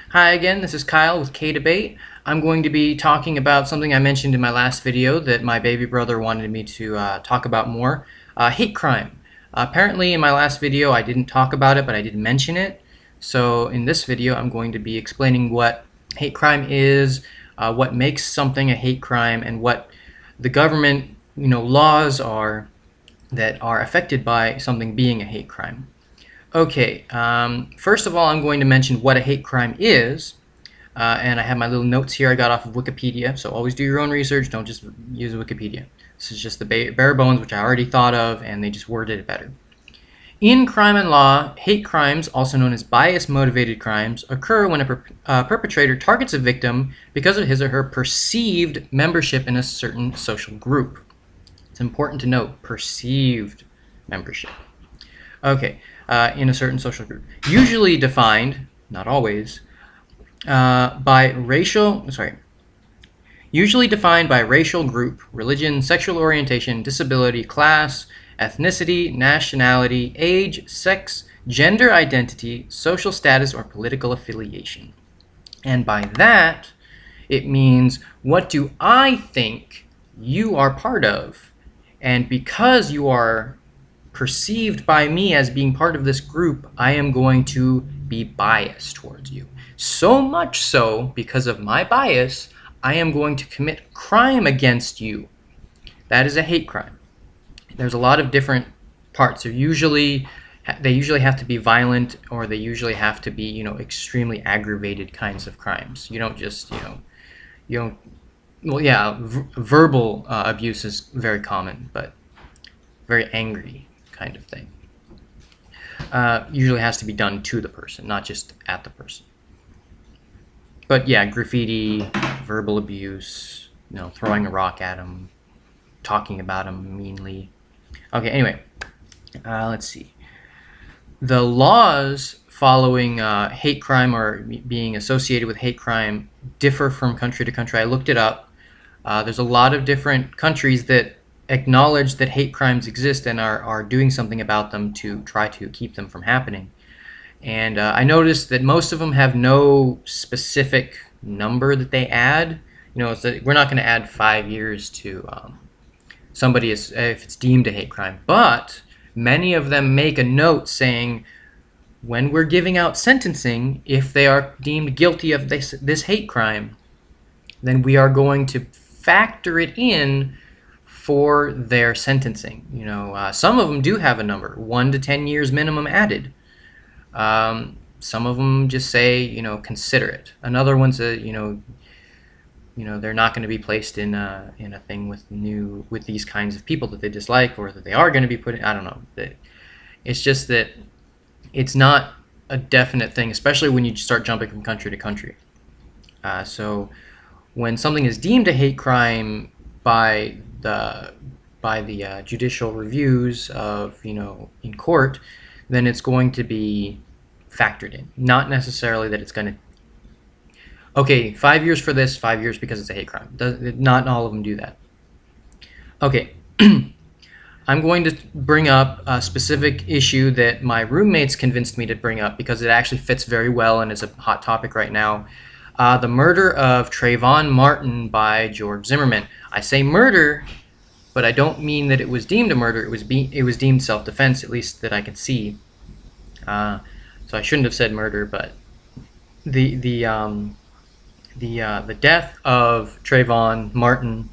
Hi again, this is Kyle with kayDbait. I'm going to be talking about something I mentioned in my last video that my baby brother wanted me to talk about more. Hate crime. Apparently in my last video I didn't talk about it, but I did mention it. So in this video I'm going to be explaining what hate crime is, what makes something a hate crime, and what the government laws are that are affected by something being a hate crime. Okay, first of all, I'm going to mention what a hate crime is, and I have my little notes here I got off of Wikipedia, so always do your own research, don't just use Wikipedia. This is just the bare bones, which I already thought of, and they just worded it better. In crime and law, hate crimes, also known as bias-motivated crimes, occur when a perpetrator targets a victim because of his or her perceived membership in a certain social group. It's important to note, perceived membership. Okay, in a certain social group. Usually defined, not always, usually defined by racial group, religion, sexual orientation, disability, class, ethnicity, nationality, age, sex, gender identity, social status, or political affiliation. And by that, it means, what do I think you are part of? And because you are perceived by me as being part of this group, I am going to be biased towards you. So much so, because of my bias, I am going to commit crime against you. That is a hate crime. There's a lot of different parts. They usually have to be violent, or they usually have to be, extremely aggravated kinds of crimes. You don't just, well, yeah, verbal abuse is very common, but very angry kind of thing. Usually has to be done to the person, not just at the person. But yeah, graffiti, verbal abuse, throwing a rock at them, talking about them meanly. Okay, anyway, let's see. The laws following hate crime or being associated with hate crime differ from country to country. I looked it up. There's a lot of different countries that acknowledge that hate crimes exist and are doing something about them to try to keep them from happening. And I noticed that most of them have no specific number that they add. We're not going to add 5 years to somebody if it's deemed a hate crime. But many of them make a note saying, when we're giving out sentencing, if they are deemed guilty of this hate crime, then we are going to factor it in for their sentencing. Some of them do have a number, 1 to 10 years minimum added. Some of them just say, consider it. Another one says, they're not going to be placed in a thing with these kinds of people that they dislike, or that they are going to be put in. I don't know. It's just that it's not a definite thing, especially when you start jumping from country to country. So when something is deemed a hate crime by the judicial reviews of in court, then it's going to be factored in. Not necessarily that it's going to, okay, 5 years for this, 5 years because it's a hate crime. Not all of them do that. Okay, I'm going to bring up a specific issue that my roommates convinced me to bring up because it actually fits very well and is a hot topic right now. The murder of Trayvon Martin by George Zimmerman. I say murder, but I don't mean that it was deemed a murder. It was deemed self-defense, at least that I can see. So I shouldn't have said murder, but the death of Trayvon Martin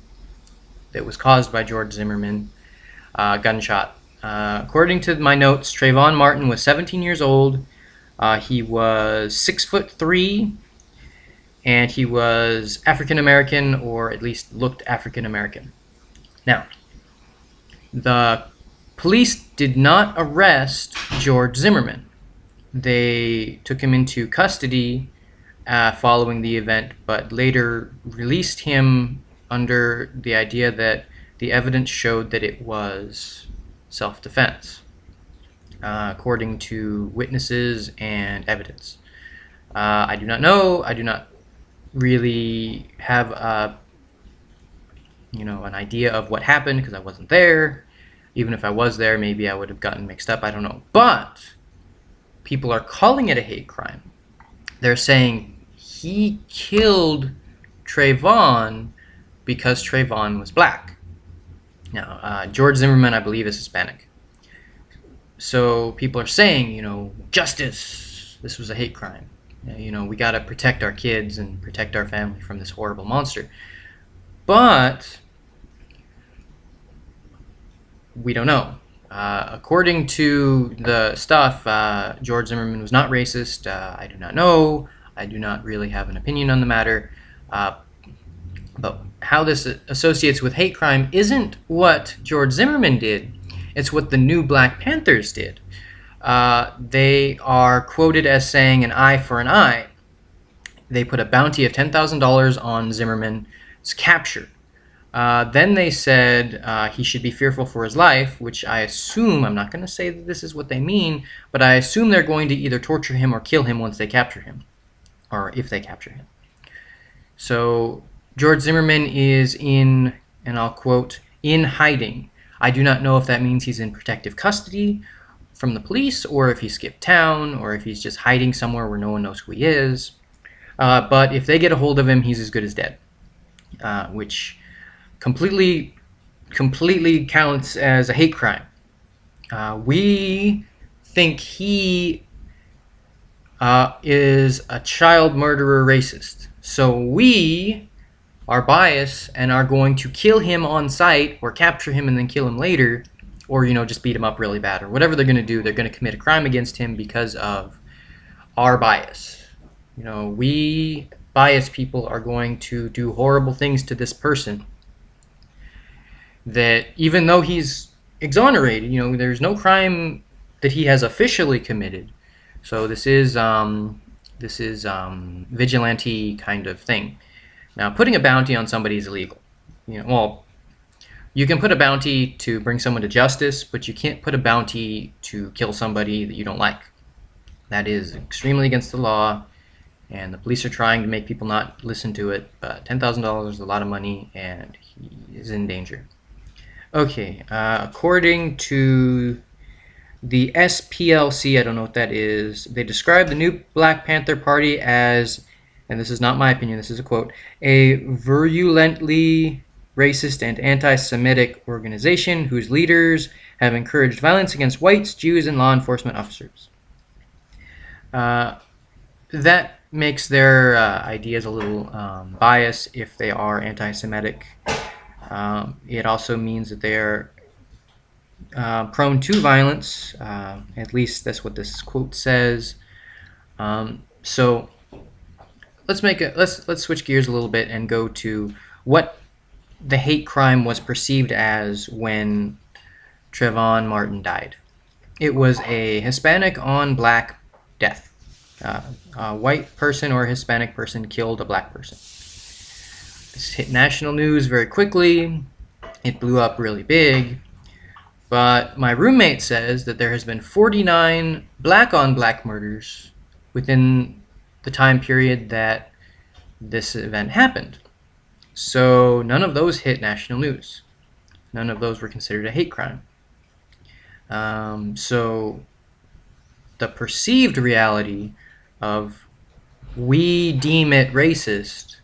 that was caused by George Zimmerman, gunshot. According to my notes, Trayvon Martin was 17 years old. He was 6'3", and he was African American, or at least looked African American. Now, the police did not arrest George Zimmerman. They took him into custody following the event, but later released him under the idea that the evidence showed that it was self-defense, according to witnesses and evidence. I do not know. I do not really have an idea of what happened because I wasn't there. Even if I was there, maybe I would have gotten mixed up. I don't know. But people are calling it a hate crime. They're saying he killed Trayvon because Trayvon was black. Now, George Zimmerman, I believe, is Hispanic. So people are saying, justice, this was a hate crime. We got to protect our kids and protect our family from this horrible monster. But we don't know. According to the stuff, George Zimmerman was not racist. I do not know. I do not really have an opinion on the matter. But how this associates with hate crime isn't what George Zimmerman did. It's what the new Black Panthers did. They are quoted as saying an eye for an eye. They put a bounty of $10,000 on Zimmerman's capture. Then they said he should be fearful for his life, which I assume, I'm not going to say that this is what they mean, but I assume they're going to either torture him or kill him once they capture him, or if they capture him. So George Zimmerman is in, and I'll quote, in hiding. I do not know if that means he's in protective custody from the police, or if he skipped town, or if he's just hiding somewhere where no one knows who he is. But if they get a hold of him, he's as good as dead, which completely counts as a hate crime. We think he is a child murderer racist. So we are biased and are going to kill him on sight, or capture him and then kill him later, or just beat him up really bad, or whatever they're going to do. They're going to commit a crime against him because of our bias. We biased people are going to do horrible things to this person that, even though he's exonerated, there's no crime that he has officially committed. So this is vigilante kind of thing. Now, putting a bounty on somebody is illegal. You can put a bounty to bring someone to justice, but you can't put a bounty to kill somebody that you don't like. That is extremely against the law, and the police are trying to make people not listen to it, but $10,000 is a lot of money, and he is in danger. Okay, according to the SPLC, I don't know what that is, they describe the new Black Panther Party as, and this is not my opinion, this is a quote, a virulently racist and anti-Semitic organization whose leaders have encouraged violence against whites, Jews, and law enforcement officers. That makes their ideas a little biased if they are anti-Semitic. It also means that they're prone to violence. At least that's what this quote says. So let's switch gears a little bit and go to what the hate crime was perceived as when Trayvon Martin died. It was a Hispanic on black death. A white person or a Hispanic person killed a black person. This hit national news very quickly. It blew up really big. But my roommate says that there has been 49 black on black murders within the time period that this event happened. So none of those hit national news. None of those were considered a hate crime. So the perceived reality of we deem it racist,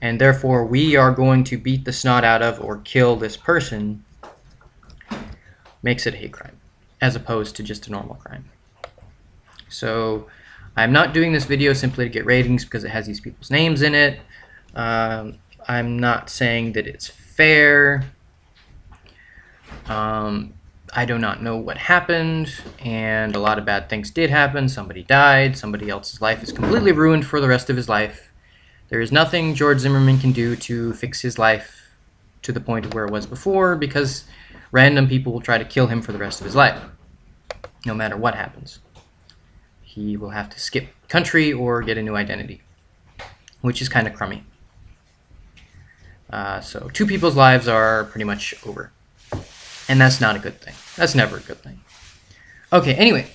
and therefore we are going to beat the snot out of or kill this person, makes it a hate crime, as opposed to just a normal crime. So I'm not doing this video simply to get ratings because it has these people's names in it. I'm not saying that it's fair. I do not know what happened, and a lot of bad things did happen. Somebody died. Somebody else's life is completely ruined for the rest of his life. There is nothing George Zimmerman can do to fix his life to the point of where it was before, because random people will try to kill him for the rest of his life, no matter what happens. He will have to skip country or get a new identity, which is kind of crummy. So 2 people's lives are pretty much over. And that's not a good thing. That's never a good thing. Okay, anyway,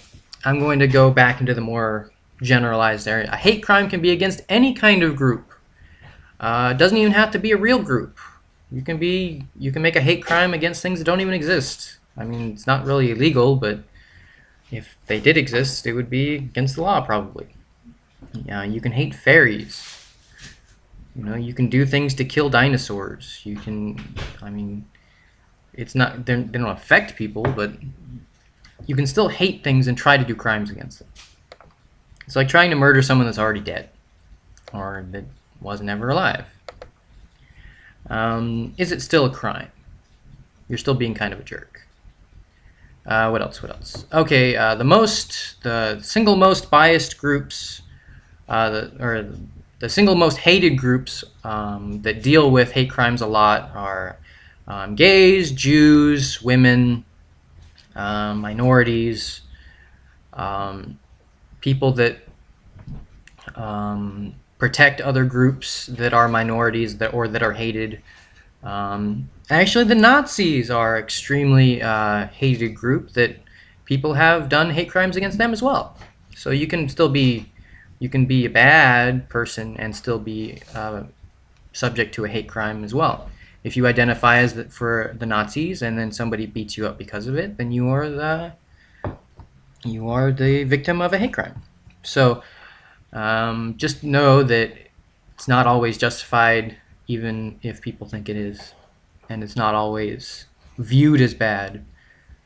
I'm going to go back into the more generalized area. A hate crime can be against any kind of group. It doesn't even have to be a real group. You can make a hate crime against things that don't even exist. I mean, it's not really illegal, but if they did exist, it would be against the law, probably. You can hate fairies. You can do things to kill dinosaurs. You can, I mean, it's not, they don't affect people, but you can still hate things and try to do crimes against them. It's like trying to murder someone that's already dead or that was never alive. Is it still a crime? You're still being kind of a jerk. What else? Okay, the single most biased groups, the single most hated groups that deal with hate crimes a lot are gays, Jews, women, minorities, people that protect other groups that are minorities that are hated. Actually, the Nazis are extremely hated group that people have done hate crimes against them as well. So you can be a bad person and still be subject to a hate crime as well. If you identify as for the Nazis and then somebody beats you up because of it, then you are the victim of a hate crime. So just know that it's not always justified, even if people think it is, and it's not always viewed as bad,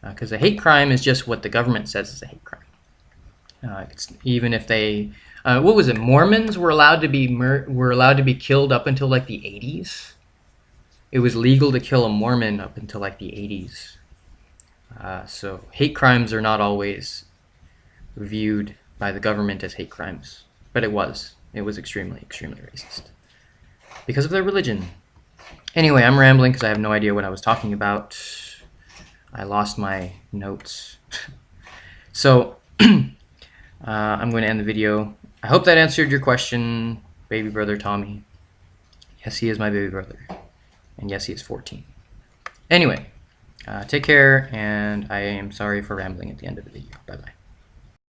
because a hate crime is just what the government says is a hate crime. Even if they, what was it? Mormons were allowed to be killed up until like the 80s. It was legal to kill a Mormon up until like the 80s. So hate crimes are not always viewed by the government as hate crimes, but it was extremely, extremely racist because of their religion. Anyway, I'm rambling because I have no idea what I was talking about. I lost my notes. So I'm going to end the video. I hope that answered your question, baby brother Tommy. Yes, he is my baby brother. And yes, he is 14. Anyway, take care, and I am sorry for rambling at the end of the video. Bye-bye.